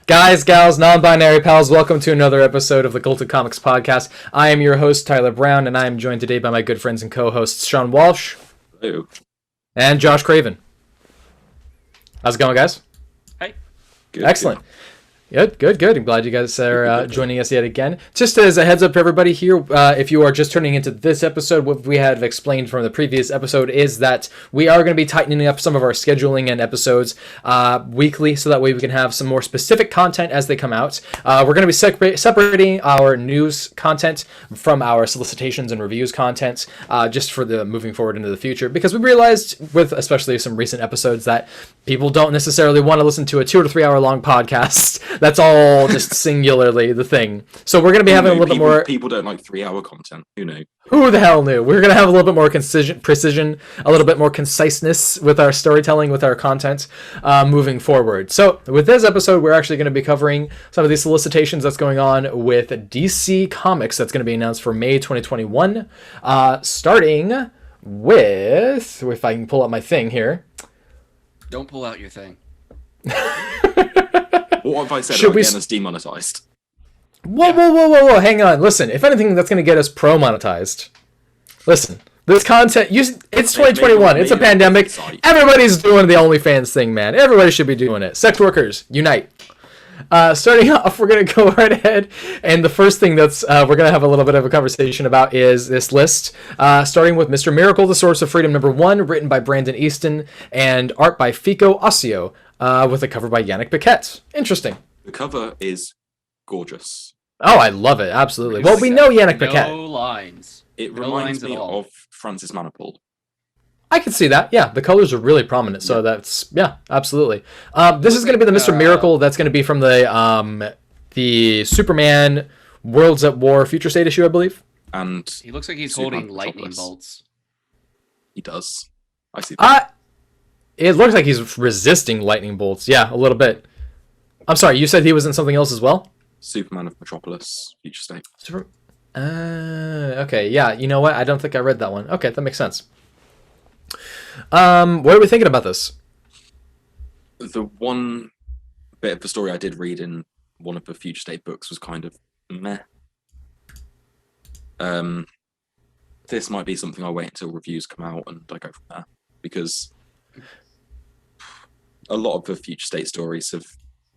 Guys, gals, non-binary pals, welcome to another episode of the Culted Comics Podcast. I am your host, Tyler Brown, and I am joined today by my good friends and co-hosts, Sean Walsh. Hello. And Josh Craven. How's it going, guys? Hey. Good, excellent. Good. I'm glad you guys are joining us yet again. Just as a heads up to everybody here, if you are just turning into this episode, what we had explained from the previous episode is that we are going to be tightening up some of our scheduling and episodes weekly, so that way we can have some more specific content as they come out. We're going to be separating our news content from our solicitations and reviews content, just for the moving forward into the future, because we realized with especially some recent episodes that people don't necessarily want to listen to a 2 to 3 hour long podcast. That's all just singularly the thing. So we're going to be having a little bit more... People don't like 3 hour content. Who knew? Who the hell knew? We're going to have a little bit more precision, a little bit more conciseness with our storytelling, with our content moving forward. So with this episode, we're actually going to be covering some of these solicitations that's going on with DC Comics that's going to be announced for May 2021. Starting with... If I can pull up my thing here. Don't pull out your thing. What have I said about getting us demonetized? Whoa, hang on. Listen, if anything, that's going to get us pro-monetized. Listen, this content, it's 2021, it's a pandemic. Everybody's doing the OnlyFans thing, man. Everybody should be doing it. Sex workers, unite. Starting off, we're going to go right ahead, and the first thing that's we're going to have a little bit of a conversation about is this list, starting with Mr. Miracle, The Source of Freedom #1, written by Brandon Easton, and art by Fico Ossio, with a cover by Yannick Paquette. Interesting. The cover is gorgeous. Oh, I love it, absolutely. Well, we know Yannick Paquette. No lines. It reminds me of Francis Manapul. I can see that. Yeah, the colors are really prominent, so that's absolutely. This is going to be the Mr. Miracle. That's going to be from the Superman Worlds at War Future State issue, I believe. And he looks like he's holding lightning bolts. He does. I see that. It looks like he's resisting lightning bolts. Yeah, a little bit. I'm sorry, you said he was in something else as well? Superman of Metropolis Future State. Okay, yeah. You know what? I don't think I read that one. Okay, that makes sense. What are we thinking about this? The one bit of the story I did read in one of the Future State books was kind of meh. This might be something I'll wait until reviews come out and I go from there, because a lot of the Future State stories have,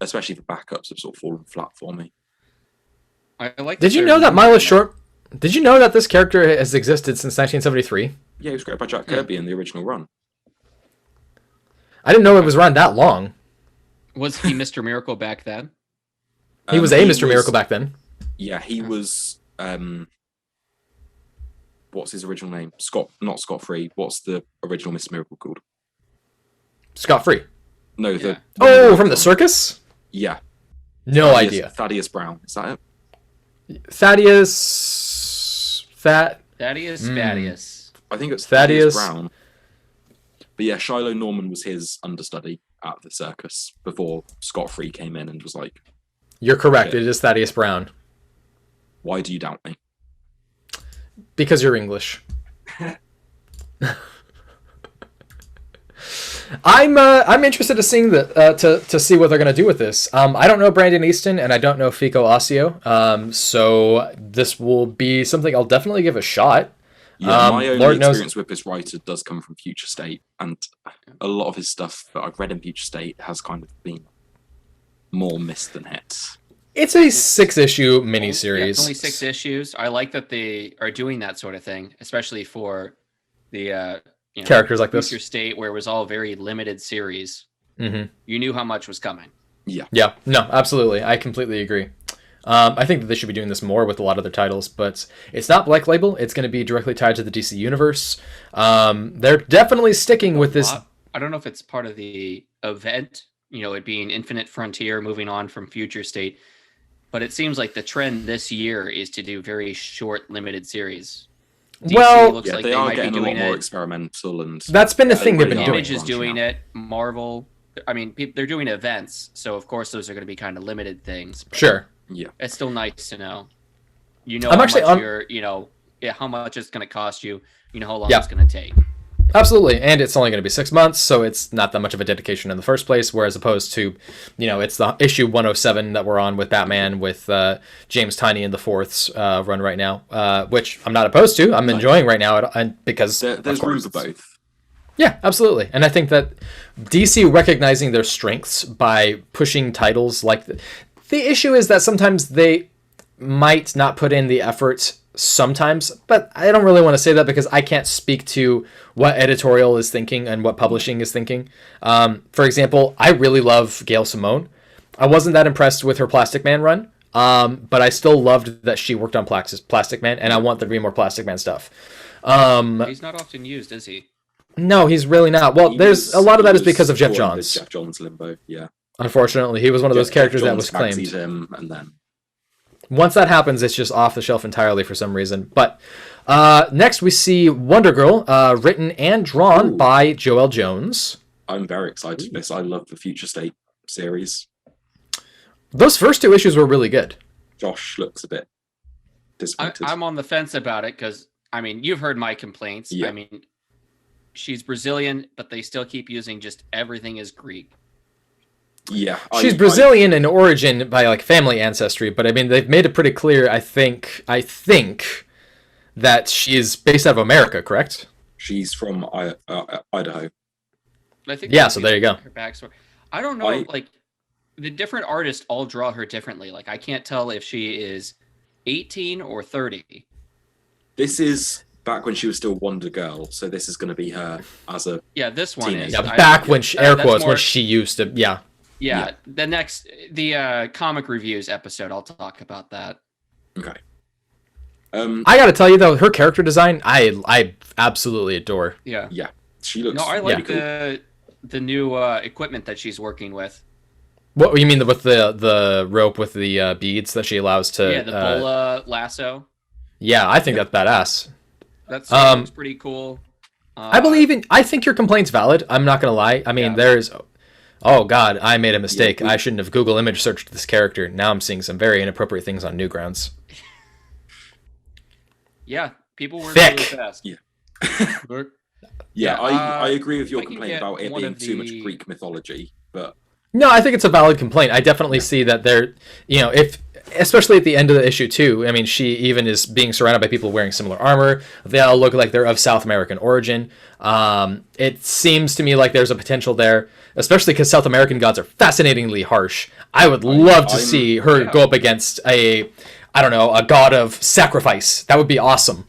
especially the backups, have sort of fallen flat for me. I like. Did you know that Miles Short? Did you know that this character has existed since 1973? Yeah, he was created by Jack Kirby in the original run. I didn't know it was around that long. Was he Mr. Miracle back then? He was Mr. Miracle back then. Yeah, he was. What's his original name? Not Scott Free. What's the original Mr. Miracle called? Scott Free. No, from the circus? Yeah. No idea. Thaddeus Brown. Is that it? Thaddeus. I think it's Thaddeus Brown. But yeah, Shiloh Norman was his understudy at the circus before Scott Free came in and was like... You're correct, it is Thaddeus Brown. Why do you doubt me? Because you're English. I'm interested to seeing to see what they're going to do with this. I don't know Brandon Easton and I don't know Fico Ossio, so this will be something I'll definitely give a shot. Yeah, my only experience with this writer does come from Future State, and a lot of his stuff that I've read in Future State has kind of been more missed than hits. It's a 6-issue miniseries. Yeah, only 6 issues. I like that they are doing that sort of thing, especially for the characters like this. Future State, where it was all very limited series. Mm-hmm. You knew how much was coming. Yeah. No, absolutely. I completely agree. I think that they should be doing this more with a lot of their titles, but it's not Black Label. It's going to be directly tied to the DC Universe. They're definitely sticking with this. I don't know if it's part of the event, it being Infinite Frontier, moving on from Future State, but it seems like the trend this year is to do very short, limited series. DC looks like they are getting a lot more experimental, and that's been the thing they've been doing. Image is doing it. Marvel, they're doing events, so of course those are going to be kind of limited things. Sure. Yeah, it's still nice to know. I'm how much how much it's going to cost you. You know how long it's going to take. Absolutely, and it's only going to be 6 months, so it's not that much of a dedication in the first place. Whereas opposed to, it's the issue 107 that we're on with Batman with James Tynion the Fourth's run right now, which I'm not opposed to. I'm enjoying right now, because there's room for both. Yeah, absolutely, and I think that DC recognizing their strengths by pushing titles like the issue is that sometimes they might not put in the effort. Sometimes, but I don't really want to say that because I can't speak to what editorial is thinking and what publishing is thinking. For example, I really love Gail Simone. I wasn't that impressed with her Plastic Man run, but I still loved that she worked on Plastic Man, and I want there to be more Plastic Man stuff. He's not often used, is he? No, he's really not. Well, a lot of that is because of Jeff Johns. Jeff Johns limbo, yeah. Unfortunately, he was one of those characters that was claimed. Him, and then once that happens, it's just off the shelf entirely for some reason. But next we see Wonder Girl, written and drawn by Joelle Jones. I'm very excited for this. I love the Future State series. Those first 2 issues were really good. Josh looks a bit disappointed. I'm on the fence about it because, you've heard my complaints. Yeah. She's Brazilian, but they still keep using just everything is Greek. Yeah, she's Brazilian in origin by family ancestry, but they've made it pretty clear. I think that she's based out of America, correct? She's from Idaho. I think yeah, so there you go. Her backstory. I don't know. The different artists all draw her differently. I can't tell if she is 18 or 30. This is back when she was still Wonder Girl, so this is going to be her as a this one teenager. is back when she, air quotes, when she used to Yeah, the comic reviews episode, I'll talk about that. Okay. I gotta tell you though, her character design, I absolutely adore. Yeah. Yeah, she looks. No, I like cool. the new equipment that she's working with. What you mean with the rope with the beads that she allows to? Yeah, the bola lasso. Yeah, I think that's badass. That looks pretty cool. I think your complaint's valid. I'm not gonna lie. There's. Oh God, I made a mistake. I shouldn't have Google image searched this character. Now I'm seeing some very inappropriate things on Newgrounds. Yeah, people were thick. Really fast. Yeah. I agree with your complaint about it being too much Greek mythology, but no, I think it's a valid complaint. I definitely see that they're, if especially at the end of the issue too. She even is being surrounded by people wearing similar armor. They all look like they're of South American origin. It seems to me like there's a potential there, especially because South American gods are fascinatingly harsh. I would love to see her go up against a god of sacrifice. That would be awesome.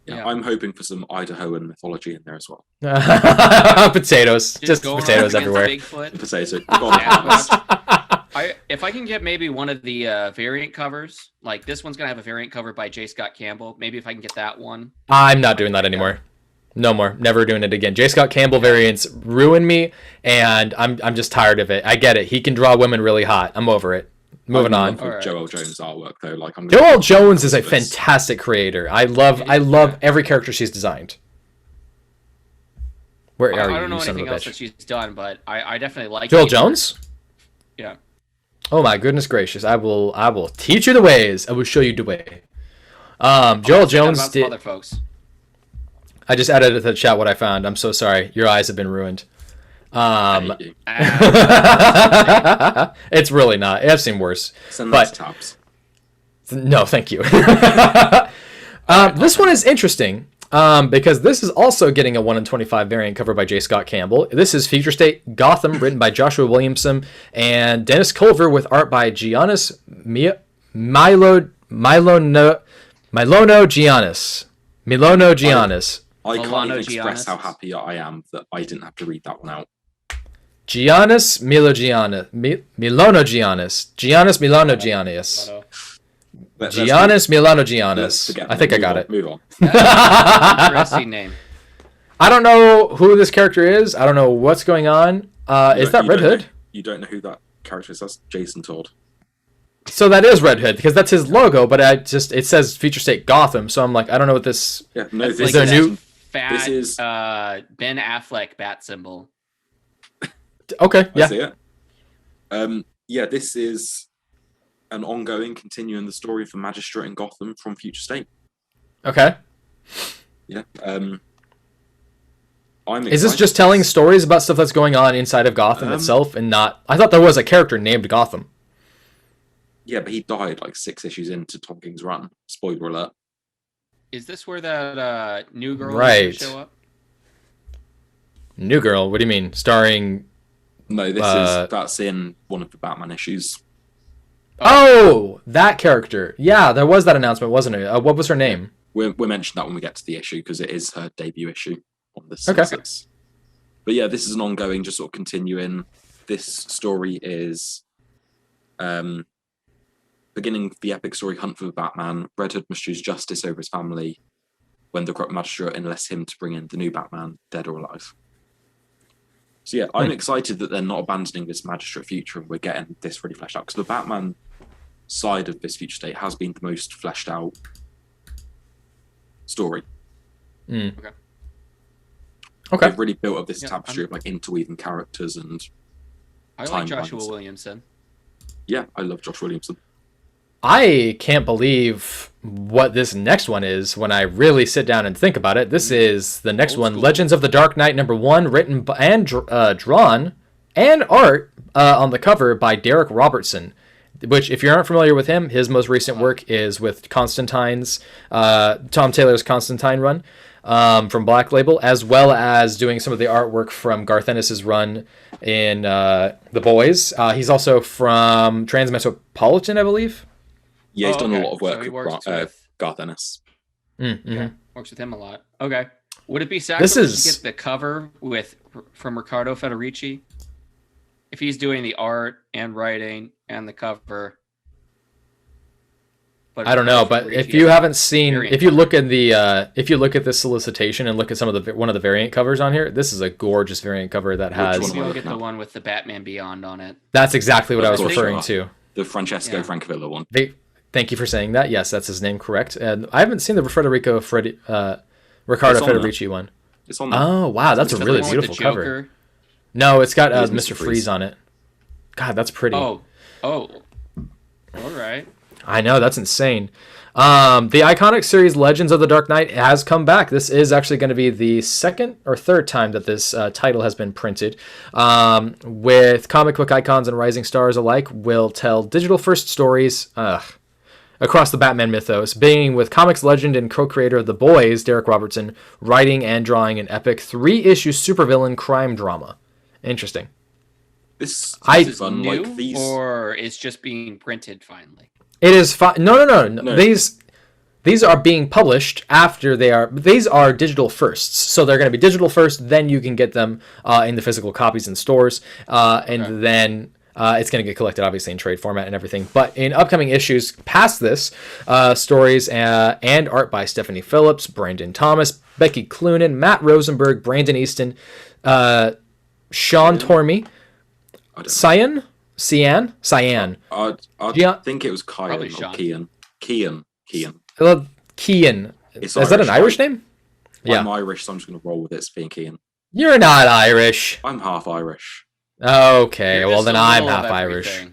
Yeah, I'm hoping for some Idahoan mythology in there as well. Potatoes, just potatoes everywhere. Potatoes. If I can get maybe one of the variant covers, like this one's gonna have a variant cover by J. Scott Campbell. Maybe if I can get that one. I'm not doing that anymore. No more. Never doing it again. J. Scott Campbell variants ruin me, and I'm just tired of it. I get it. He can draw women really hot. I'm over it. Moving on. Joelle Jones artwork though, Joelle Jones is a fantastic creator. I love every character she's designed. Where are you? I don't know anything else that she's done, but I definitely like Joelle Jones. Yeah. Oh my goodness gracious! I will teach you the ways. I will show you the way. Joelle Jones did. Other folks. I just added to the chat what I found. I'm so sorry. Your eyes have been ruined. It's really not. I've seen worse. But tops. No, thank you. This one is interesting because this is also getting a 1 in 25 variant cover by J. Scott Campbell. This is Future State Gotham, written by Joshua Williamson and Dennis Culver, with art by Giannis Milono Giannis. I can't even express how happy I am that I didn't have to read that one out. Giannis Milono Giannis. Giannis Milano Giannis. Giannis Milano Giannis. I think I got it. Move on. Interesting name. I don't know who this character is. I don't know what's going on. Is that Red Hood? You don't know who that character is. That's Jason Todd. So that is Red Hood because that's his logo, but it says Future State Gotham. So I'm like, I don't know what this. Yeah, no, is this like is new. Fat, this is Ben Affleck bat symbol. Okay, yeah. I see it. Yeah, this is an ongoing, continuing the story for Magistrate in Gotham from Future State. Okay. Yeah. Is this just telling stories about stuff that's going on inside of Gotham itself, and not? I thought there was a character named Gotham. Yeah, but he died like 6 issues into Tom King's run. Spoiler alert. Is this where that new girl Right. is going to show up? New Girl? What do you mean? Starring? No, that's in one of the Batman issues. Oh, that character. Yeah, there was that announcement, wasn't it? What was her name? We'll mention that when we get to the issue because it is her debut issue on this. Okay. But yeah, this is an ongoing, just sort of continuing. This story is beginning the epic story Hunt for the Batman. Red Hood must choose justice over his family when the corrupt magistrate enlists him to bring in the new Batman, dead or alive. So yeah, I'm excited that they're not abandoning this magistrate future and we're getting this really fleshed out, because the Batman side of this future state has been the most fleshed out story. Okay. They've really built up this tapestry of like interweaving characters and I like Joshua Williamson. Yeah, I love Josh Williamson. I can't believe what this next one is when I really sit down and think about it. This is the next one, Legends of the Dark Knight #1, written and drawn and art on the cover by Derek Robertson, which, if you aren't familiar with him, his most recent work is with Constantine's, Tom Taylor's Constantine run from Black Label, as well as doing some of the artwork from Garth Ennis's run in The Boys. He's also from Transmetropolitan, I believe. Yeah, he's done a lot of work with Garth Ennis. Yeah, works with him a lot. Okay. Would it be sacrilegious to get the cover from Riccardo Federici? If he's doing the art and writing and the cover. But I don't know, but if you haven't seen, if you look at the solicitation and look at some of one of the variant covers on here, this is a gorgeous variant cover that has. You'll get the one with the Batman Beyond on it. That's exactly what I was referring to. The Francesco Francavilla one. Thank you for saying that. Yes, that's his name, correct. And I haven't seen the Riccardo Federici one. It's on there. Oh wow, that's a really beautiful cover. No, it's got Mr. Freeze on it. God, that's pretty. Oh, all right. I know, that's insane. The iconic series Legends of the Dark Knight has come back. This is actually going to be the second or third time that this title has been printed. With comic book icons and rising stars alike, will tell digital-first stories across the Batman mythos, beginning with comics legend and co-creator of The Boys, Derek Robertson, writing and drawing an epic 3-issue supervillain crime drama. Interesting. This is fun. New, like these, or it's just being printed finally. It is fine. No. These are being published after they are. These are digital firsts, so they're going to be digital first. Then you can get them in the physical copies in stores, and then it's going to get collected, obviously, in trade format and everything. But in upcoming issues past this, stories and art by Stephanie Phillips, Brandon Thomas, Becky Cloonan, Matt Rosenberg, Brandon Easton, Sean Tormey, Cyan. I think it was Kyan or Kian. Kian. Is that an Irish name? I'm Irish, so I'm just going to roll with it being Kian. You're not Irish. I'm half Irish. Okay, well then I'm half Irish.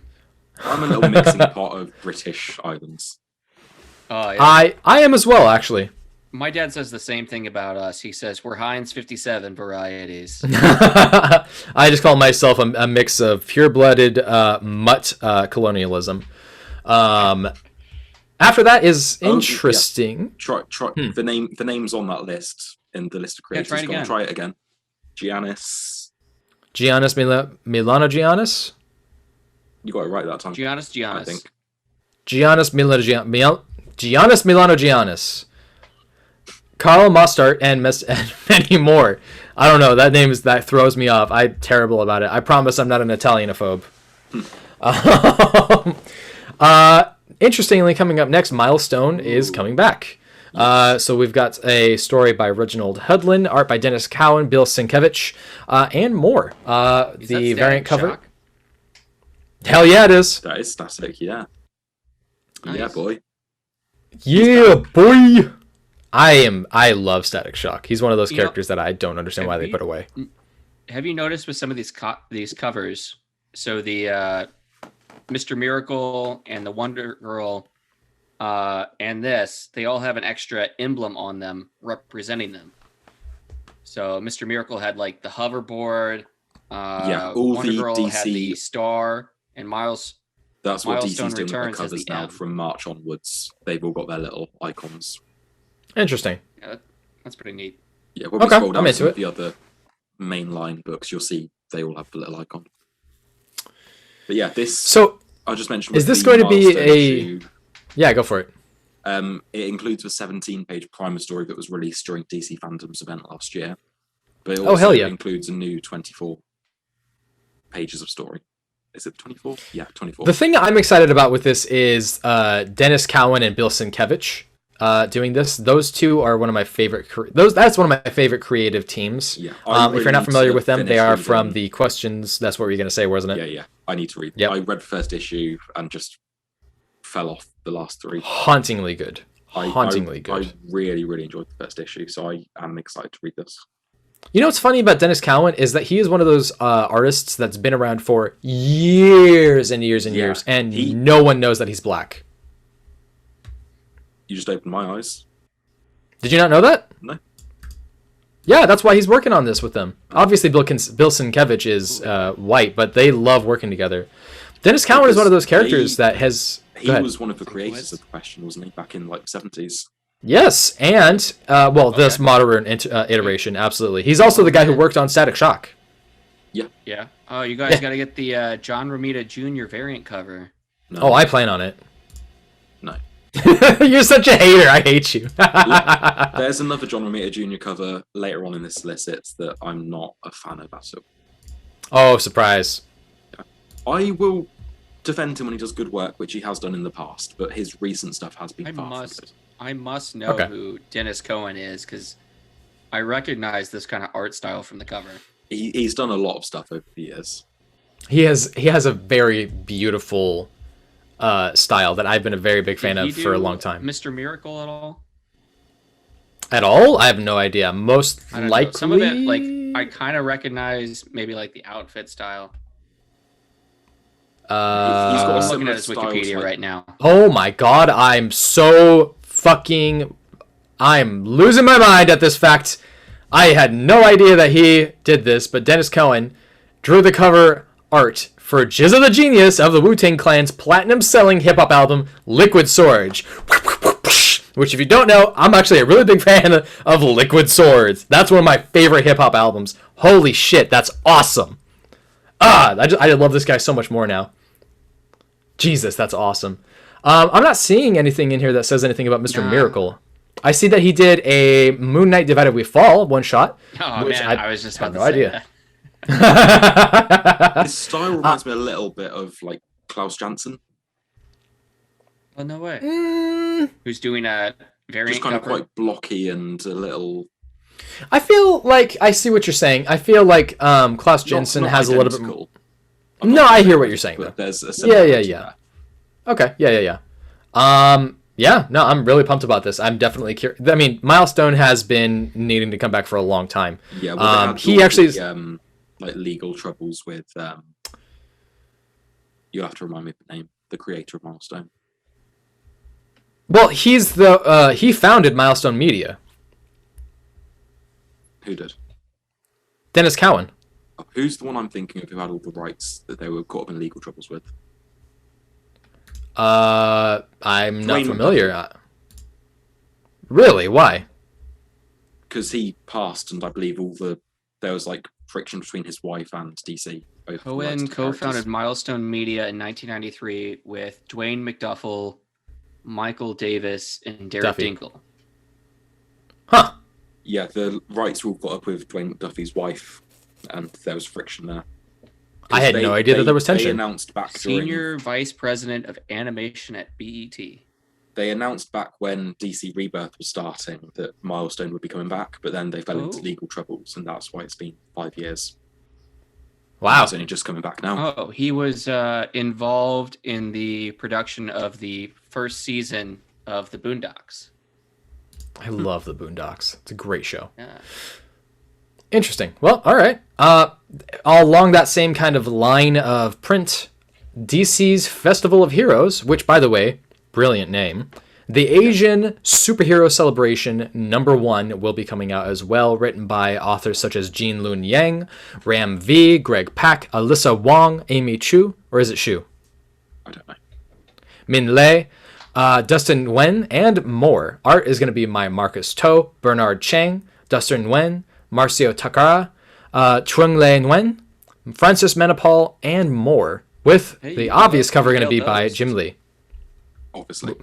I'm a little mixing pot of British islands. Yeah. I am as well, actually. My dad says the same thing about us. He says we're Heinz 57 varieties. I just call myself a mix of pure-blooded mutt colonialism. After that is interesting. Try the names on that list in the list of creators. Try it again. Giannis Milano Giannis. You got it right that time. Giannis. I think. Giannis Milano Giannis. Carl Mostart and many more. I don't know. That throws me off. I'm terrible about it. I promise I'm not an Italianophobe. Interestingly, coming up next, Milestone is coming back. So we've got a story by Reginald Hudlin, art by Dennis Cowan, Bill Sienkiewicz, and more. The variant cover. Shock? Hell yeah, it is. That is static, yeah. Nice. Yeah, boy. Yeah, boy. I love Static Shock. He's one of those characters that I don't understand why they put away. Have you noticed with some of these covers? So the Mr. Miracle and the Wonder Girl and this, they all have an extra emblem on them representing them. So Mr. Miracle had like the hoverboard. All Wonder the Girl had the DC. star, and That's what Milestone DC's doing with their Returns has covers the now. M. From March onwards, they've all got their little icons. Interesting. Yeah, that's pretty neat. Yeah, when we Okay, scroll down I'm to into some of it. the other mainline books, you'll see they all have the little icon. But yeah, this. So, I just mentioned. is with this the going to be Milestone a? issue, Yeah, go for it. it includes a 17-page primer story that was released during DC Fandom's event last year. But it Oh, also hell yeah. includes a new 24 pages of story. Is it 24? Yeah, 24. The thing I'm excited about with this is Dennis Cowan and Bill Sienkiewicz doing this. Those two are one of my favorite. That's one of my favorite creative teams. Yeah, If you're not familiar with them, they are reading- from the Questions. That's what we were gonna say, wasn't it? Yeah. I need to read. Yep. I read the first issue and just fell off the last three. Hauntingly good. Hauntingly I good. really, really enjoyed the first issue, so I am excited to read this. You know what's funny about Dennis Cowan is that he is one of those artists that's been around for years and years and Yeah, years, and no one knows that he's black. You just opened my eyes. Did you not know that? No. Yeah, that's why he's working on this with them. Obviously, Bill Sienkiewicz is white, but they love working together. Dennis Cowan is one of those characters that has... He Go ahead. was one of the creators of the Question, wasn't he? Back in like 70s. Yes, and, this modern iteration, absolutely. He's also the guy who worked on Static Shock. Yeah. Oh, you guys got to get the John Romita Jr. variant cover. No. Oh, I plan on it. No. You're such a hater. I hate you. There's another John Romita Jr. cover later on in this solicits that I'm not a fan of at all. Oh, surprise. I will defend him when he does good work, which he has done in the past, but his recent stuff has been far from good. I must know who Dennis Cowan is, because I recognize this kind of art style from the cover. He's done a lot of stuff over the years. He has a very beautiful style that I've been a very big fan of for a long time. Mr. Miracle at all? At all? I have no idea. Most I don't know. likely... Some of it, like, I kind of recognize maybe like the outfit style. He's got a I'm similar looking at his style to, Wikipedia like- right now. Oh my god, I'm losing my mind at this fact. I had no idea that he did this, but Dennis Cowan drew the cover art for Jizza the Genius of the Wu-Tang Clan's platinum-selling hip-hop album, Liquid Swords. Which, if you don't know, I'm actually a really big fan of Liquid Swords. That's one of my favorite hip-hop albums. Holy shit, that's awesome. I love this guy so much more now. Jesus, that's awesome. I'm not seeing anything in here that says anything about Mr. Miracle. I see that he did a Moon Knight Divided We Fall one shot. Oh which man, I was just about no to say idea. that. His style reminds me a little bit of like Klaus Janson. Oh no way. Who's doing a variant Just kind of cover? quite blocky and a little... I feel like I see what you're saying. I feel like Klaus Jensen not has a little bit. identical. No, I hear what you're saying, though. But there's a similarity there. Okay, yeah. No, I'm really pumped about this. I'm definitely curious. I mean, Milestone has been needing to come back for a long time. Yeah, well, he actually is... like legal troubles with... you'll have to remind me of the name. The creator of Milestone. Well, he founded Milestone Media. Who did? Dennis Cowan. Oh, who's the one I'm thinking of who had all the rights that they were caught up in legal troubles with? I'm not Dwayne familiar. Really? Why? Because he passed, and I believe there was like friction between his wife and DC. Both the rights Cohen to the co-founded characters. Milestone Media in 1993 with Dwayne McDuffel, Michael Davis, and Derek Duffy. Dingle. Huh. Yeah, the rights were all got up with Dwayne McDuffie's wife, and there was friction there. I had no idea that there was They tension. announced back during... Senior Vice President of Animation at BET. They announced back when DC Rebirth was starting that Milestone would be coming back, but then they fell into Oh. legal troubles, and that's why it's been 5 years. Wow. It's only just coming back now. Oh, he was involved in the production of the first season of The Boondocks. I love the Boondocks. It's a great show. Yeah. Interesting. Well, all right. Along that same kind of line of print, DC's Festival of Heroes, which, by the way, brilliant name. The Asian Superhero Celebration #1 will be coming out as well, written by authors such as Jean Lun Yang, Ram V, Greg Pak, Alyssa Wong, Amy Chu, or is it Shu? I don't know. Min Lei, Dustin Nguyen, and more. Art is going to be by Marcus To, Bernard Chang, Dustin Nguyen, Marcio Takara, Trung Le Nguyen, Francis Menopal, and more. With the obvious cover going to be by Jim Lee. Obviously.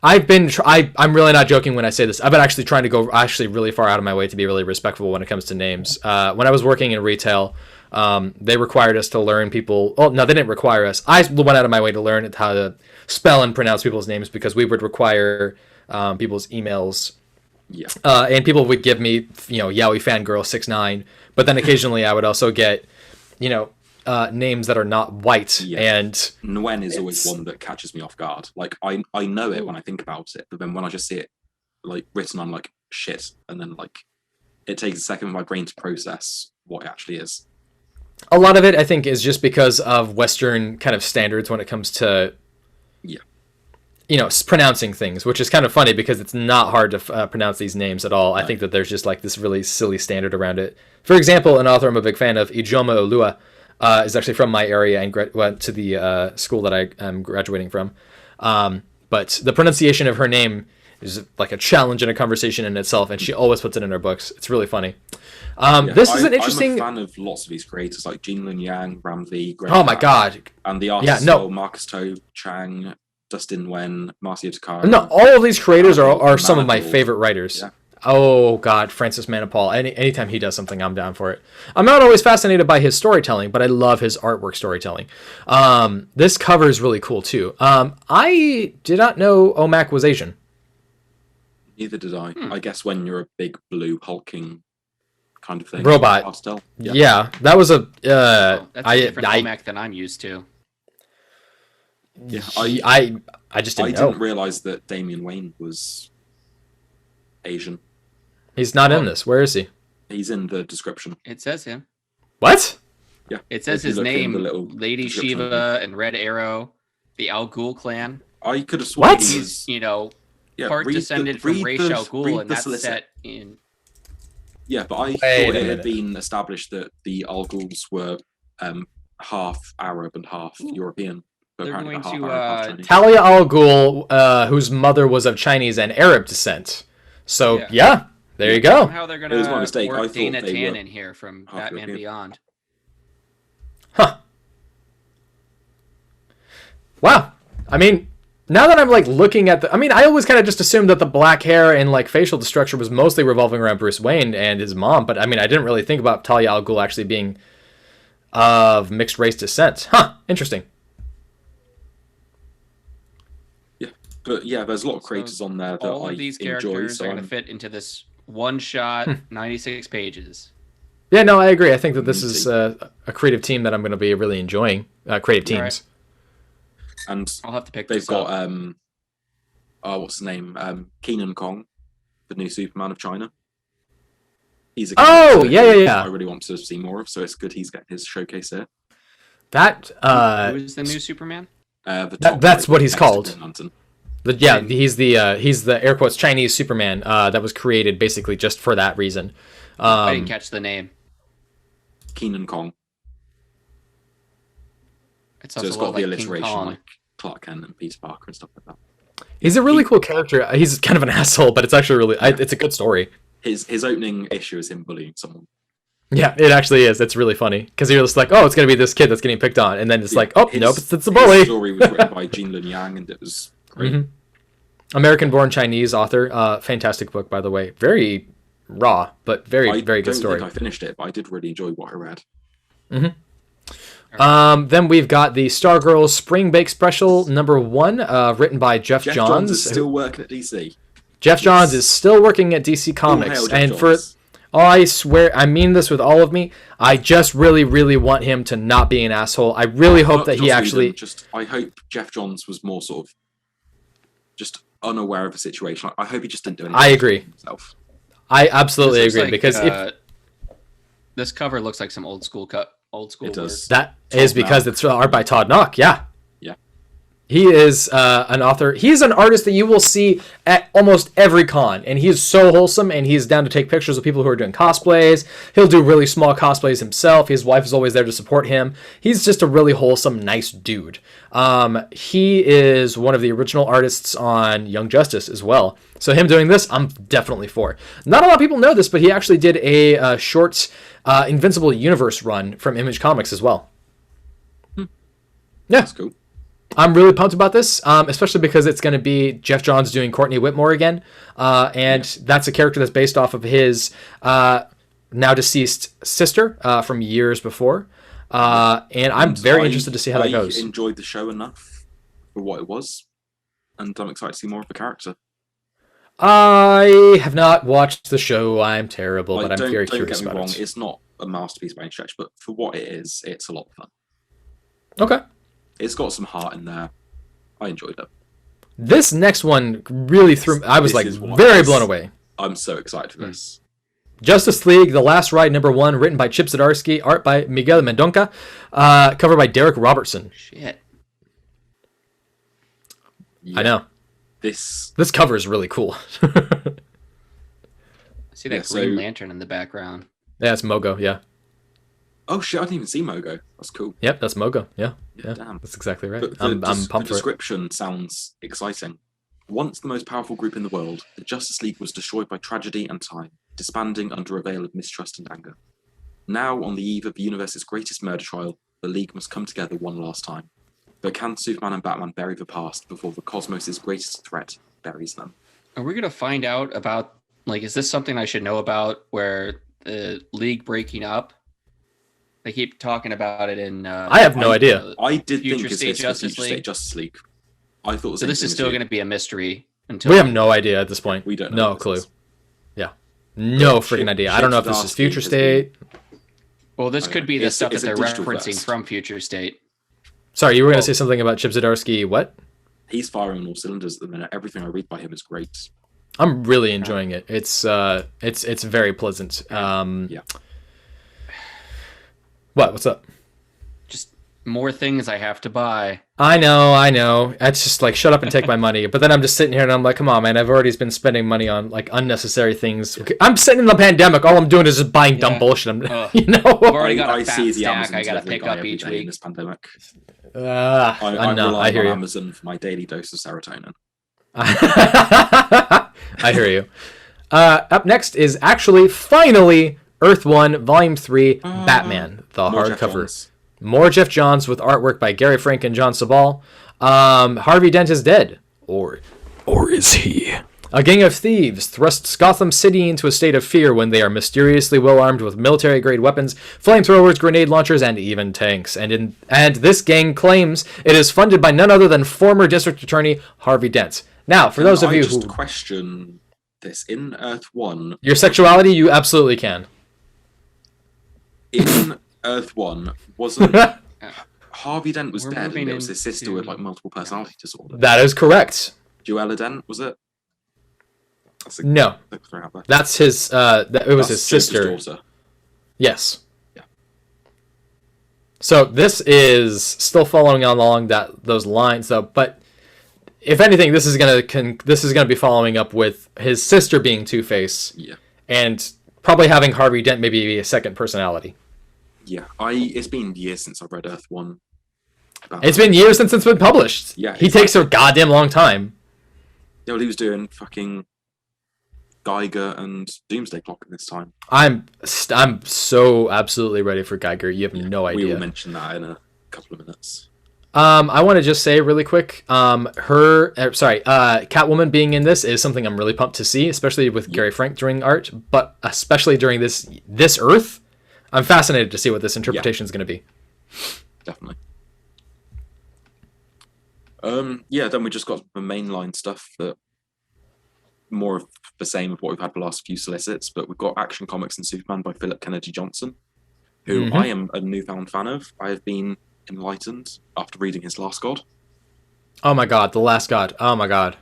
I'm really not joking when I say this. I've been actually trying to go really far out of my way to be really respectful when it comes to names. When I was working in retail, they required us to learn people. Oh, no, they didn't require us. I went out of my way to learn how to spell and pronounce people's names because we would require people's emails. Yeah. And people would give me, Yaoi Fangirl 69, but then occasionally I would also get, names that are not white. Yeah. And Nguyen is always one that catches me off guard. Like I know it when I think about it, but then when I just see it like written, I'm like shit, and then like it takes a second for my brain to process what it actually is. A lot of it, I think, is just because of Western kind of standards when it comes to, pronouncing things, which is kind of funny because it's not hard to pronounce these names at all. I think that there's just like this really silly standard around it. For example, an author I'm a big fan of, Ijoma Olua, is actually from my area and went to the school that I am graduating from. But the pronunciation of her name is like a challenge and a conversation in itself, and she always puts it in her books. It's really funny. This is an interesting... I'm a fan of lots of these creators, like Jean Lun Yang, Ram V, Greg Oh my god. And the artists Marcus To, Chang, Dustin Nguyen, Marcio Takara. No, all of these creators are some of my favorite writers. Yeah. Oh god, Francis Manipal. Anytime he does something, I'm down for it. I'm not always fascinated by his storytelling, but I love his artwork storytelling. This cover is really cool too. I did not know Omak was Asian. Neither did I. I guess when you're a big blue hulking kind of thing. Robot. Pastel. Yeah, that was a... that's a different Omak than I'm used to. Yeah, I just didn't know. I didn't realize that Damian Wayne was Asian. He's not in this. Where is he? He's in the description. It says him. What? Yeah. It says his name, Lady Shiva and Red Arrow, the Al Ghul clan. I could have sworn What? he was, part descended from Ra's al Ghul, and that's set in... Yeah, but I thought it had been established that the Al Ghuls were half Arab and half European. But They're apparently going half to, Arab, half Chinese. Talia al Ghul, whose mother was of Chinese and Arab descent. So, there you go. Somehow they're going to I work thought Dana they Tan were in here from half Batman European. Beyond. Huh. Wow. I mean, now that I'm like looking at I always kind of just assumed that the black hair and like facial structure was mostly revolving around Bruce Wayne and his mom, but I didn't really think about Talia al Ghul actually being of mixed race descent. Huh. Interesting. But yeah, there's a lot of creators on there that all I of these enjoy. characters So are going to fit into this one shot, 96 pages. Yeah, no, I agree. I think that this is a creative team that I'm going to be really enjoying. Creative teams. Right. And I'll have to pick they've this got up. what's his name? Keenan Kong, the new Superman of China. He's a yeah. I really want to see more of, so it's good he's getting his showcase here. That who is the new Superman? That's what he's called. Lantern. He's the air quotes Chinese Superman that was created basically just for that reason. I didn't catch the name. Keenan Kong. It's So it's got the like alliteration like Clark Kent and Peter Parker and stuff like that. He's a really cool character. He's kind of an asshole, but it's actually really it's a good story. His opening issue is him bullying someone. Yeah, it actually is. It's really funny because you're just like, oh, it's gonna be this kid that's getting picked on, and then it's like, oh, nope, it's a bully. His story was written by Jean Lun Yang, and it was great. American-born Chinese author. Fantastic book, by the way. Very raw, but very good story. I don't think I finished it, but I did really enjoy what I read. Then we've got the Stargirl Spring Bake Special #1, written by Jeff Johns. Is still working at DC. Jeff Johns is still working at DC Comics, and Johns. I swear, I mean this with all of me. I just really, really want him to not be an asshole. I really hope that he actually. I hope Jeff Johns was more sort of just unaware of the situation. I hope he just didn't do anything. I agree. Himself. I absolutely agree because this cover looks like some old school It does. That is because it's art by Todd Knock. Yeah. He is an author. He's an artist that you will see at almost every con, and he is so wholesome, and he's down to take pictures of people who are doing cosplays. He'll do really small cosplays himself. His wife is always there to support him. He's just a really wholesome, nice dude. He is one of the original artists on Young Justice as well. So him doing this, I'm definitely for. Not a lot of people know this, but he actually did a short Invincible Universe run from Image Comics as well. Yeah. That's cool. I'm really pumped about this, especially because it's going to be Jeff Johns doing Courtney Whitmore again. And that's a character that's based off of his now deceased sister from years before. And I'm very interested to see how that goes. I enjoyed the show enough for what it was, and I'm excited to see more of the character. I have not watched the show. I'm terrible, but I'm very curious about it. Don't get me wrong, it's not a masterpiece by any stretch, but for what it is, it's a lot of fun. Okay. It's got some heart in there. I enjoyed it. This next one really threw me. I was like very blown away. I'm so excited for this. Justice League: The Last Ride #1, written by Chip Zdarsky, art by Miguel Mendonca, cover by Derek Robertson. Shit. Yeah. I know. This cover is really cool. I see that Green Lantern in the background. Yeah, it's Mogo, yeah. Oh shit, I didn't even see Mogo. That's cool. Yep, that's Mogo. Yeah. Damn. That's exactly right. But I'm pumped for it. The description sounds exciting. Once the most powerful group in the world, the Justice League was destroyed by tragedy and time, disbanding under a veil of mistrust and anger. Now, on the eve of the universe's greatest murder trial, the League must come together one last time. But can Superman and Batman bury the past before the cosmos' greatest threat buries them? Are we going to find out about, like, is this something I should know about where the League breaking up? They keep talking about it in... I have no idea. I did Future think State it's Justice Future League. State Justice League. I thought So this is still going to be a mystery until... We have no idea at this point. We don't know. No clue. Yeah. No freaking idea. I don't know if this is Future State. Well, this could be the stuff that they're referencing first. from Future State. Sorry, you were going to say something about Chip Zdarsky. What? He's firing on all cylinders at the minute. Everything I read by him is great. I'm really enjoying it. It's very pleasant. Yeah. What's up? Just more things I have to buy. I know. It's just like, shut up and take my money. But then I'm just sitting here and I'm like, come on, man. I've already been spending money on like unnecessary things. I'm sitting in the pandemic. All I'm doing is just buying dumb bullshit. I've already got a fat stack I got to pick up each week. In this pandemic. I hear on you. Amazon for my daily dose of serotonin. I hear you. Up next is actually finally Earth 1 Volume 3 Batman, the hardcover. More Jeff Johns with artwork by Gary Frank and John Sabal. Harvey Dent is dead. Or is he? A gang of thieves thrusts Gotham City into a state of fear when they are mysteriously well armed with military-grade weapons, flamethrowers, grenade launchers, and even tanks. And this gang claims it is funded by none other than former District Attorney Harvey Dent. Now, for those of you who question this, in Earth 1... Your sexuality, you absolutely can. In Earth 1, wasn't... Harvey Dent was dead, and it was his sister with like multiple personality disorder. That is correct. Joella Dent, was it? No. That's his... it was his sister. Daughter. Yes. Yeah. So this is still following along those lines, though. But if anything, this is gonna be following up with his sister being Two-Face. Yeah. And probably having Harvey Dent maybe be a second personality. Yeah. It's been years since I've read Earth 1. It's been years since it's been published. Yeah. He takes a goddamn long time. Yeah, well, he was doing fucking Geiger and Doomsday Clock at this time. I'm so absolutely ready for Geiger. You have no idea. We will mention that in a couple of minutes. I want to just say really quick, Catwoman being in this is something I'm really pumped to see, especially with Gary Frank doing art, but especially during this Earth. I'm fascinated to see what this interpretation is going to be. Definitely. Then we just got the mainline stuff that more of the same of what we've had the last few solicits, but we've got Action Comics and Superman by Philip Kennedy Johnson, who I am a newfound fan of. I have been enlightened after reading his Last God. Oh my god, The Last God. Oh my god.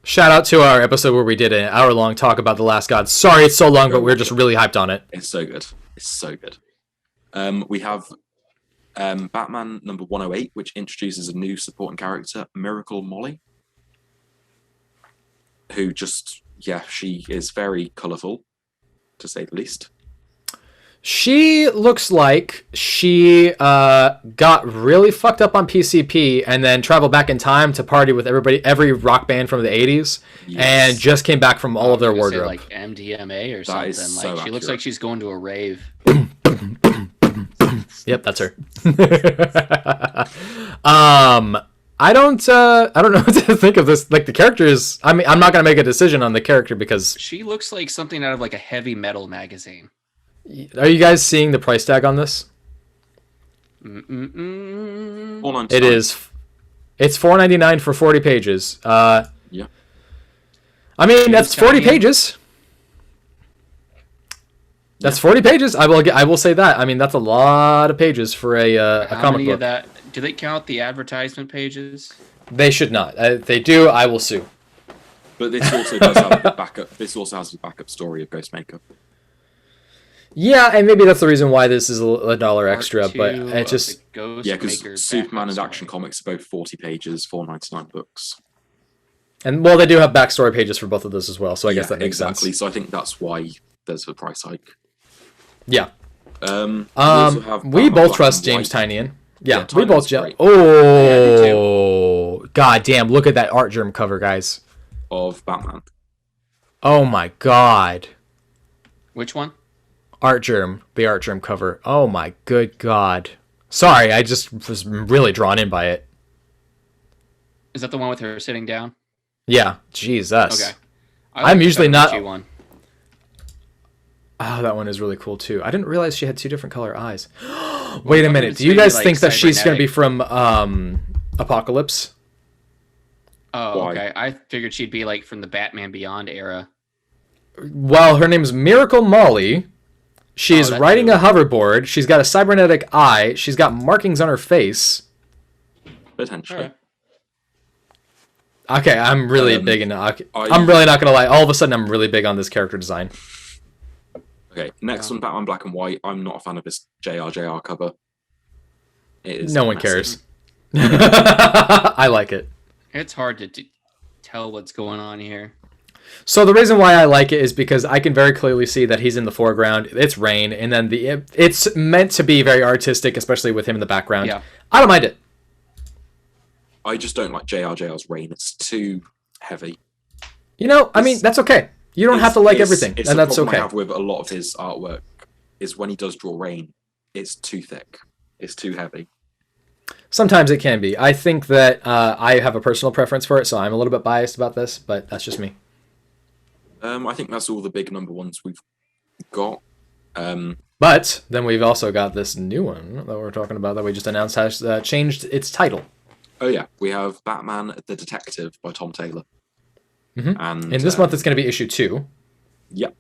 Shout out to our episode where we did an hour-long talk about The Last God. Sorry it's so long, but we're just really hyped on it. It's so good. It's so good. We have Batman number 108, which introduces a new supporting character, Miracle Molly, who she is very colourful, to say the least. She looks like she got really fucked up on PCP and then traveled back in time to party with every rock band from the 80s, and just came back from all of their wardrobe. Like MDMA or That something. Like she looks like she's going to a rave. Yep, that's her. I don't know what to think of this. Like, the character is, I mean, I'm not gonna make a decision on the character because She looks like something out of like a heavy metal magazine. are you guys seeing the price tag on this? It is. It's $4.99 for 40 pages. Yeah. I mean, that's 40 pages. That's 40 pages. I will say that. I mean, that's a lot of pages for a How comic many book. of that? Do they count the advertisement pages? They should not. If they do, I will sue. But this also does have the backup. This also has the backup story of Ghostmaker. Yeah, and maybe that's the reason why this is a dollar Part extra. But two it of just the Ghost Yeah, Maker because Superman and backup Action story. Comics are both 40 pages, $4.99 books. and well, they do have backstory pages for both of those as well. So I guess that makes exactly. sense. So I think that's why there's a price hike. Yeah. We also have We Batman both Black trust and James White Tynion. Yeah, Yeah, we both. Tynion's great. Oh, god damn! Look at that art germ cover, guys. of Batman. Oh my god. Which one? Art germ, the art germ cover. Oh my good god. Sorry, I just was really drawn in by it. Is that the one with her sitting down? Yeah, Jesus. Okay. I I'm like the usually not- Federici one. Oh, that one is really cool too. I didn't realize she had two different color eyes. Wait a Well, minute. it's Do you maybe, guys like, think that she's going to be cybernetic. from Apocalypse? Oh, Why? okay. I figured she'd be like from the Batman Beyond era. Well, her name's Miracle Molly. She's that riding too. a hoverboard. She's got a cybernetic eye. She's got markings on her face. Potentially. Alright. Okay, I'm really Um, big into. I'm really not gonna lie. All of a sudden, I'm really big on this character design. Okay, next Yeah. one, Batman Black and White. I'm not a fan of this JRJR cover. It is No one messy. cares. I like it. It's hard to tell what's going on here. So the reason why I like it is because I can very clearly see that he's in the foreground. It's rain, and then it's meant to be very artistic, especially with him in the background. Yeah. I don't mind it. I just don't like JRJR's Reign. It's too heavy. You know, I mean, that's okay. You don't have to like everything, It's and the that's problem okay. I have with a lot of his artwork is when he does draw Reign, it's too thick. It's too heavy. Sometimes it can be. I think that I have a personal preference for it, so I'm a little bit biased about this, but that's just me. I think that's all the big number ones we've got. But then we've also got this new one that we're talking about that we just announced has changed its title. Oh yeah, we have Batman the Detective by Tom Taylor. Mhm. And In this month, it's going to be issue 2. Yep.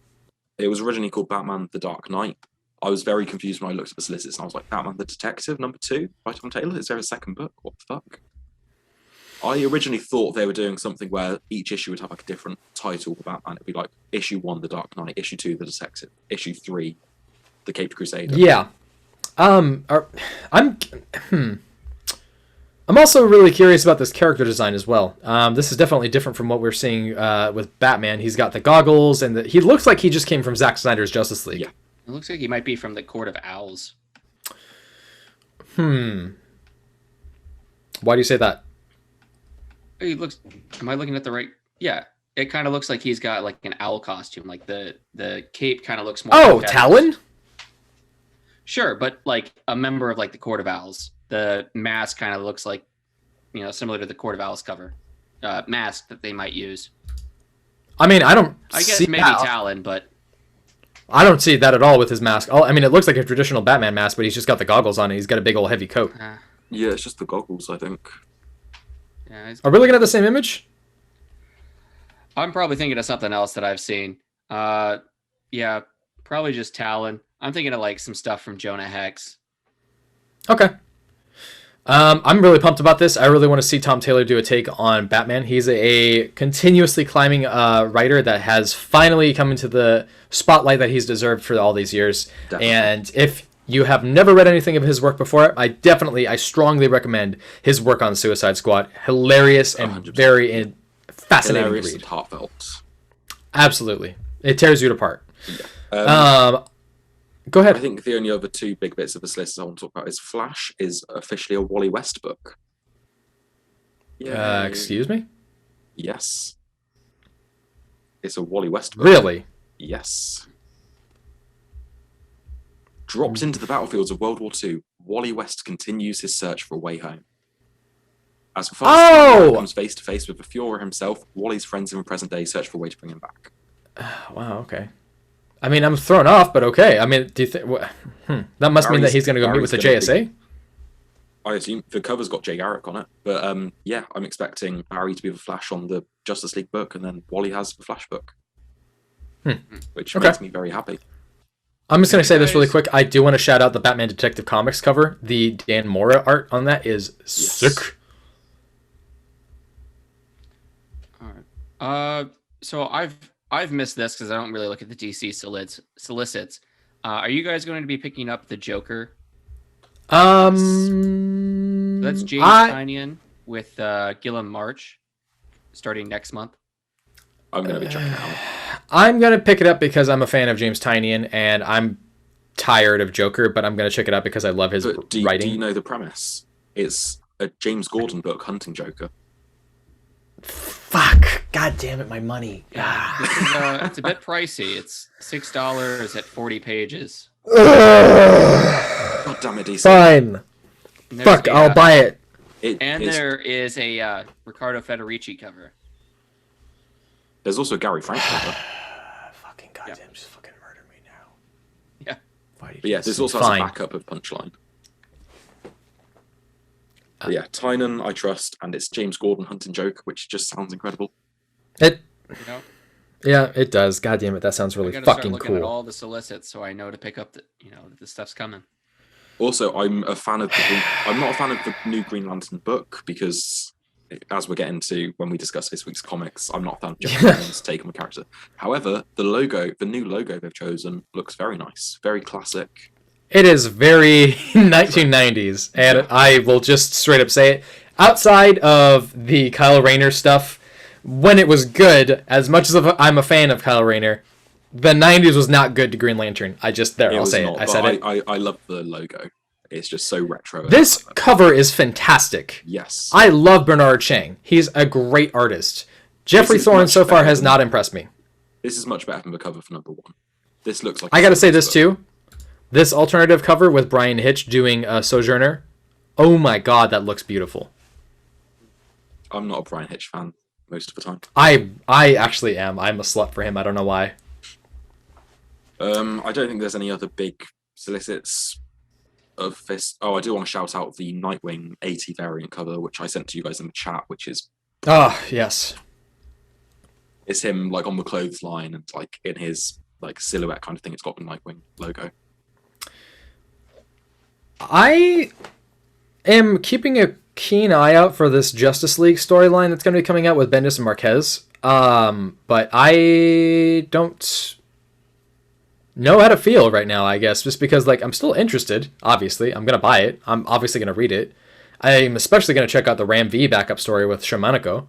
It was originally called Batman the Dark Knight. I was very confused when I looked at the solicits and I was like, Batman the Detective, number 2 by Tom Taylor? Is there a second book? What the fuck? I originally thought they were doing something where each issue would have like a different title for Batman. It'd be like issue 1, The Dark Knight, issue 2, The Detective, issue 3, The Caped Crusader. Yeah. I'm also really curious about this character design as well. This is definitely different from what we're seeing with Batman. He's got the goggles, and he looks like he just came from Zack Snyder's Justice League. Yeah. It looks like he might be from the Court of Owls. Why do you say that? He looks. Am I looking at the right? Yeah. It kind of looks like he's got like an owl costume. Like the cape kind of looks more. Oh, like feathers. Talon? Sure, but like a member of like the Court of Owls. The mask kind of looks like, similar to the Court of Owls cover mask that they might use. I mean, I don't I guess see maybe that. Talon, but I don't see that at all with his mask. I mean, it looks like a traditional Batman mask, but he's just got the goggles on it. He's got a big old heavy coat. Yeah, it's just the goggles, I think. yeah, Are we looking at the same image? I'm probably thinking of something else that I've seen. Yeah, probably just Talon. I'm thinking of like some stuff from Jonah Hex. Okay. I'm really pumped about this. I really want to see Tom Taylor do a take on Batman. He's a continuously climbing writer that has finally come into the spotlight that he's deserved for all these years. Definitely. And if you have never read anything of his work before, I strongly recommend his work on Suicide Squad. Hilarious and 100%. very fascinating Hilarious read. and heartfelt. Absolutely. It tears you apart. Yeah. Go ahead. I think the only other two big bits of this list I want to talk about is Flash is officially a Wally West book. Yeah. Excuse me? Yes. It's a Wally West book. Really? Yes. Dropped into the battlefields of World War II, Wally West continues his search for a way home. As Fast comes face to face with the Fuhrer himself, Wally's friends in the present day search for a way to bring him back. Wow, okay. I mean, I'm thrown off, but okay. I mean, do you think... That must mean that he's going to go meet with the JSA? I assume the cover's got Jay Garrick on it, but yeah, I'm expecting Barry to be the Flash on the Justice League book, and then Wally has the Flash book, which makes me very happy. I'm just going to say this really quick. I do want to shout out the Batman Detective Comics cover. The Dan Mora art on that is sick. All right. So I've missed this because I don't really look at the DC solicits. Are you guys going to be picking up the Joker? That's James Tynion with Gilliam March starting next month. I'm going to be checking it out. I'm going to pick it up because I'm a fan of James Tynion, and I'm tired of Joker, but I'm going to check it out because I love his writing. Do you know the premise? It's a James Gordon book, Hunting Joker. Fuck. God damn it, my money. Yeah, it's a bit pricey. It's $6 at 40 pages. God damn it, DC. Fine. Fuck, I'll buy it. There is a Riccardo Federici cover. There's also a Gary Frank cover. Fucking goddamn, just fucking murder me now. Yeah. But yeah, there's also a backup of Punchline. But yeah, Tynan, I trust, and it's James Gordon Hunting Joker, which just sounds incredible. Yeah, it does. God damn it, that sounds really fucking start looking cool. At all the solicits, so I know to pick up that the stuff's coming. Also, I'm a fan of I'm not a fan of the new Green Lantern book because, as we're getting to when we discuss this week's comics, I'm not a fan of Jeff Jones taking the character. However, the new logo they've chosen looks very nice, very classic. It is very 1990s, and I will just straight up say it. Outside of the Kyle Rayner stuff, when it was good, as much as I'm a fan of Kyle Rayner, the 90s was not good to Green Lantern. I said it. I love the logo. It's just so retro. This cover is fantastic. Yes. I love Bernard Chang. He's a great artist. Jeffrey Thorne so far has not impressed me. This is much better than the cover for number one. This looks like... I gotta say this too. This alternative cover with Brian Hitch doing Sojourner. Oh my god, that looks beautiful. I'm not a Brian Hitch fan most of the time. I actually am. I'm a slut for him. I don't know why. I don't think there's any other big solicits of this. Oh, I do want to shout out the Nightwing 80 variant cover, which I sent to you guys in the chat, which is... Oh, yes. It's him like on the clothesline and like in his like silhouette kind of thing. It's got the Nightwing logo. I am keeping a keen eye out for this Justice League storyline that's going to be coming out with Bendis and Marquez. But I don't know how to feel right now, I guess, just because like I'm still interested. Obviously, I'm going to buy it. I'm obviously going to read it. I'm especially going to check out the Ram V backup story with Shamanico.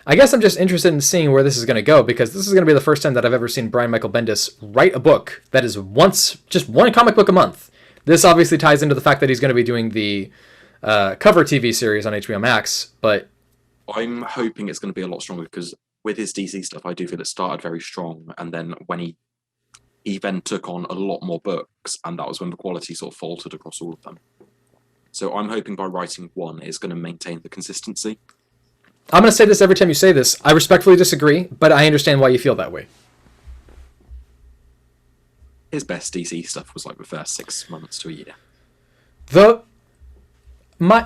I guess I'm just interested in seeing where this is going to go, because this is going to be the first time that I've ever seen Brian Michael Bendis write a book that is just one comic book a month. This obviously ties into the fact that he's going to be doing the cover TV series on HBO Max, but... I'm hoping it's going to be a lot stronger, because with his DC stuff, I do feel it started very strong, and then when he then took on a lot more books, and that was when the quality sort of faltered across all of them. So I'm hoping by writing one, it's going to maintain the consistency. I'm going to say this every time you say this. I respectfully disagree, but I understand why you feel that way. His best DC stuff was like the first 6 months to a year.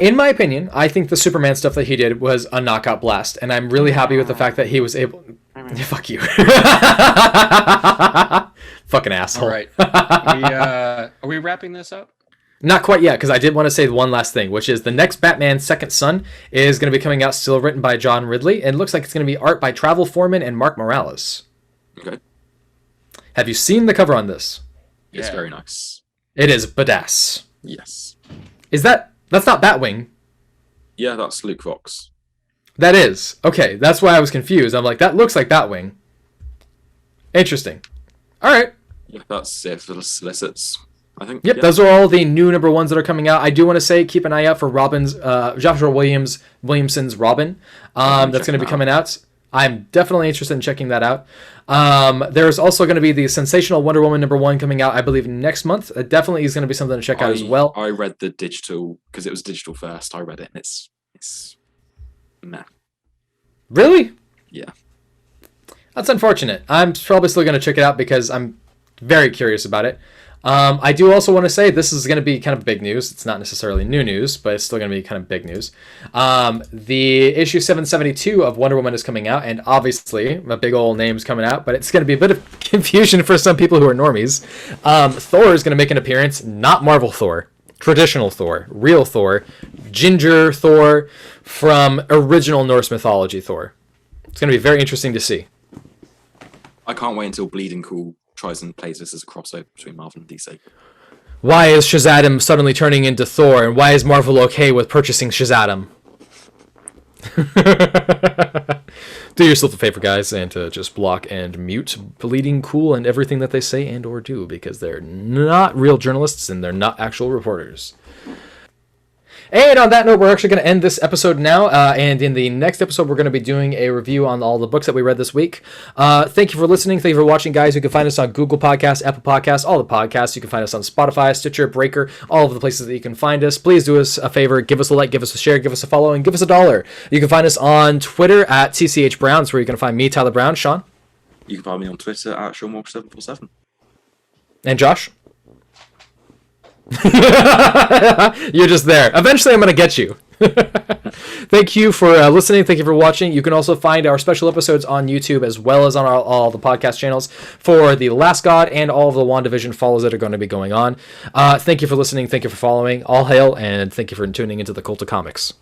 In my opinion, I think the Superman stuff that he did was a knockout blast, and I'm really happy with the fact that he was able... Fuck you. Fucking asshole. All right. Are we wrapping this up? Not quite yet, because I did want to say one last thing, which is the next Batman Second Son is going to be coming out, still written by John Ridley, and it looks like it's going to be art by Travel Foreman and Mark Morales. Okay. Have you seen the cover on this? It's Yeah. very nice. It is badass. Yes. That's not Batwing. Yeah, that's Luke Fox. That is. Okay, that's why I was confused. I'm like, that looks like Batwing. Interesting. All right. Yeah, that's it for the solicits. I think. Yep, yeah. those are all the new number ones that are coming out. I do want to say, keep an eye out for Joshua Williamson's Robin. That's going to be coming out. I'm definitely interested in checking that out. There's also going to be the Sensational Wonder Woman number 1 coming out, I believe, next month. It definitely is going to be something to check out as well. I read the digital because it was digital first. I read it and it's meh. Really? Yeah. That's unfortunate. I'm probably still going to check it out because I'm very curious about it. I do also want to say this is going to be kind of big news. It's not necessarily new news, but it's still going to be kind of big news. The issue 772 of Wonder Woman is coming out, and obviously a big old name's coming out, but it's going to be a bit of confusion for some people who are normies. Thor is going to make an appearance, not Marvel Thor, traditional Thor, real Thor, ginger Thor from original Norse mythology Thor. It's going to be very interesting to see. I can't wait until Bleeding Cool tries and plays this as a crossover between Marvel and DC. Why is Shazam suddenly turning into Thor, and why is Marvel okay with purchasing Shazam? Do yourself a favor, guys, and to just block and mute Bleeding Cool and everything that they say and or do, because they're not real journalists and they're not actual reporters. And on that note, we're actually going to end this episode now. And in the next episode, we're going to be doing a review on all the books that we read this week. Thank you for listening. Thank you for watching, guys. You can find us on Google Podcasts, Apple Podcasts, all the podcasts. You can find us on Spotify, Stitcher, Breaker, all of the places that you can find us. Please do us a favor. Give us a like, give us a share, give us a follow, and give us $1. You can find us on Twitter at TCH Brown. That's where you can find me, Tyler Brown. Sean? You can find me on Twitter at SeanWalker747. And Josh? You're just there. Eventually, I'm going to get you. Thank you for listening. Thank you for watching. You can also find our special episodes on YouTube as well as on all the podcast channels for The Last God and all of the WandaVision follows that are going to be going on. Thank you for listening. Thank you for following. All hail, and thank you for tuning into the Cult of Comics.